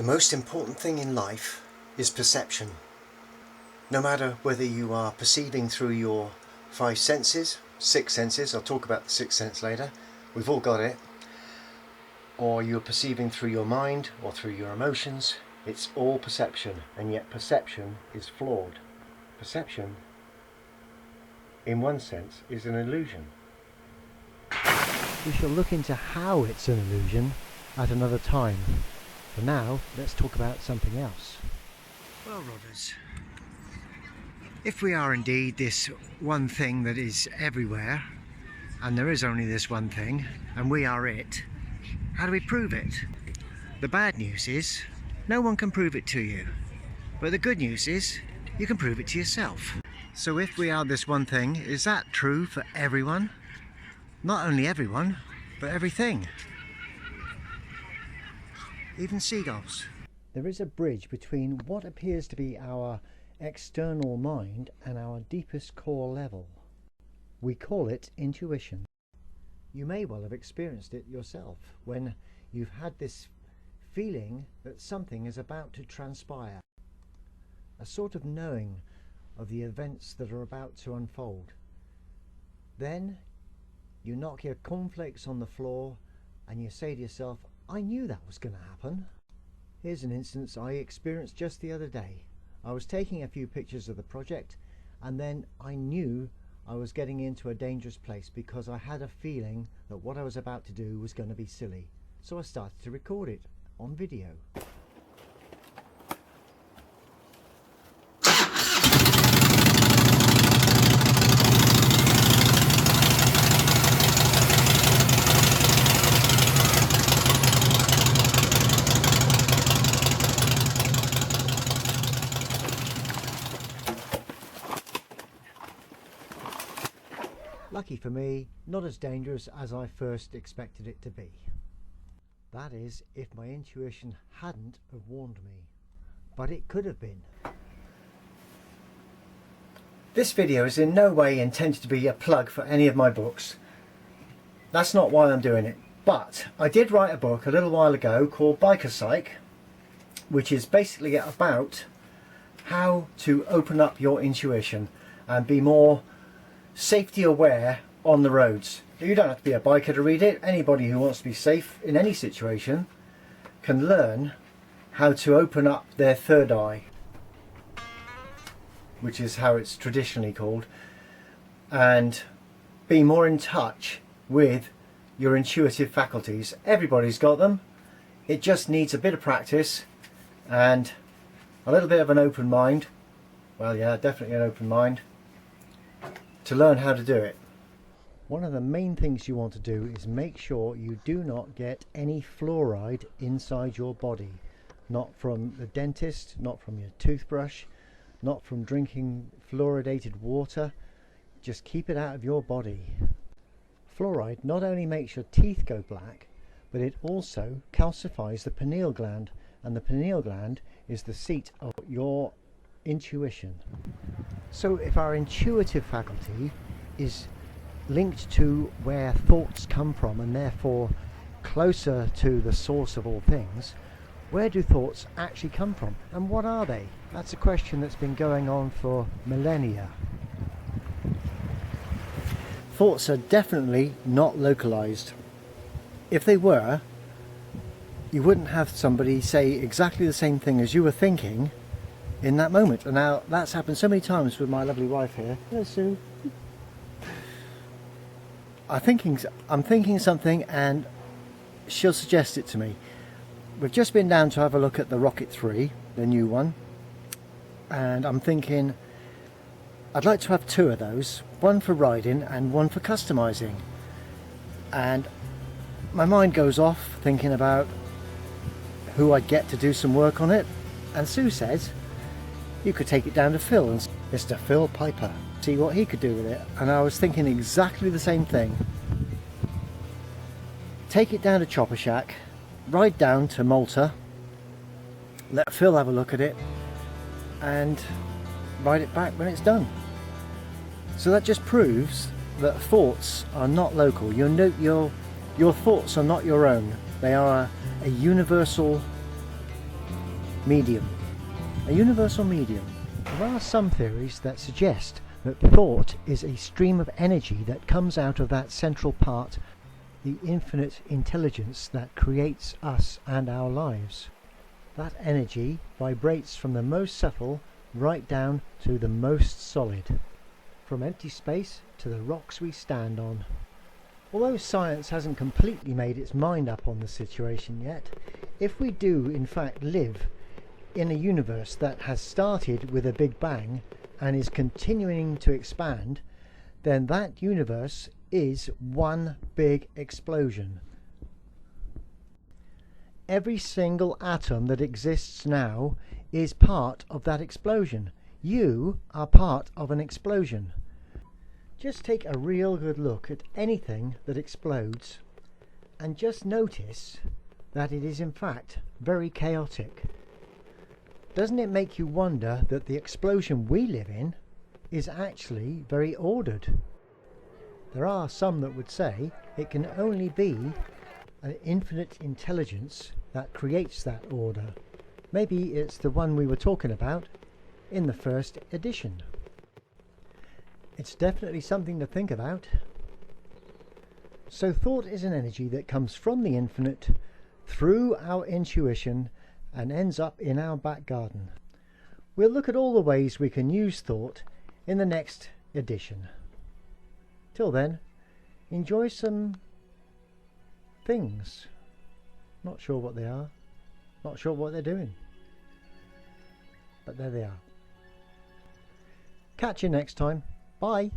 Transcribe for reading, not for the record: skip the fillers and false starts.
most important thing in life is perception. No matter whether you are perceiving through your five senses, six senses, I'll talk about the sixth sense later, we've all got it, or you're perceiving through your mind or through your emotions, it's all perception, and yet perception is flawed. Perception, in one sense, is an illusion. We shall look into how it's an illusion at another time. For now, let's talk about something else. Well, Rodders, if we are indeed this one thing that is everywhere, and there is only this one thing, and we are it, how do we prove it? The bad news is, no one can prove it to you. But the good news is, you can prove it to yourself. So if we are this one thing, is that true for everyone? Not only everyone, but everything. Even seagulls. There is a bridge between what appears to be our external mind and our deepest core level. We call it intuition. You may well have experienced it yourself when you've had this feeling that something is about to transpire. A sort of knowing of the events that are about to unfold. Then you knock your cornflakes on the floor and you say to yourself, I knew that was going to happen. Here's an instance I experienced just the other day. I was taking a few pictures of the project and then I knew I was getting into a dangerous place because I had a feeling that what I was about to do was going to be silly. So I started to record it on video. Lucky for me, not as dangerous as I first expected it to be. That is, if my intuition hadn't have warned me. But it could have been. This video is in no way intended to be a plug for any of my books. That's not why I'm doing it. But I did write a book a little while ago called Biker Psych, which is basically about how to open up your intuition and be more safety aware on the roads. You don't have to be a biker to read it. Anybody who wants to be safe in any situation can learn how to open up their third eye, which is how it's traditionally called, and be more in touch with your intuitive faculties. Everybody's got them. It just needs a bit of practice and a little bit of an open mind. Well, yeah, definitely an open mind to learn how to do it. One of the main things you want to do is make sure you do not get any fluoride inside your body. Not from the dentist, not from your toothbrush, not from drinking fluoridated water. Just keep it out of your body. Fluoride not only makes your teeth go black, but it also calcifies the pineal gland, and the pineal gland is the seat of your intuition. So if our intuitive faculty is linked to where thoughts come from and therefore closer to the source of all things, where do thoughts actually come from and what are they? That's a question that's been going on for millennia. Thoughts are definitely not localized. If they were, you wouldn't have somebody say exactly the same thing as you were thinking in that moment. And now that's happened so many times with my lovely wife here. Hello, Sue. I'm thinking something and she'll suggest it to me. We've just been down to have a look at the Rocket 3, the new one, and I'm thinking I'd like to have two of those, one for riding and one for customizing. And my mind goes off thinking about who I'd get to do some work on it, and Sue says you could take it down to Phil, and Mr. Phil Piper, see what he could do with it. And I was thinking exactly the same thing. Take it down to Chopper Shack, ride down to Malta, let Phil have a look at it, and ride it back when it's done. So that just proves that thoughts are not local. Your thoughts are not your own. They are a universal medium, a universal medium. There are some theories that suggest that thought is a stream of energy that comes out of that central part, the infinite intelligence that creates us and our lives. That energy vibrates from the most subtle right down to the most solid, from empty space to the rocks we stand on. Although science hasn't completely made its mind up on the situation yet, if we do in fact live in a universe that has started with a big bang and is continuing to expand, then that universe is one big explosion. Every single atom that exists now is part of that explosion. You are part of an explosion. Just take a real good look at anything that explodes and just notice that it is in fact very chaotic. Doesn't it make you wonder that the explosion we live in is actually very ordered? There are some that would say it can only be an infinite intelligence that creates that order. Maybe it's the one we were talking about in the first edition. It's definitely something to think about. So thought is an energy that comes from the infinite through our intuition and ends up in our back garden. We'll look at all the ways we can use thought in the next edition. Till then, enjoy some things. Not sure what they are, not sure what they're doing, but there they are. Catch you next time. Bye.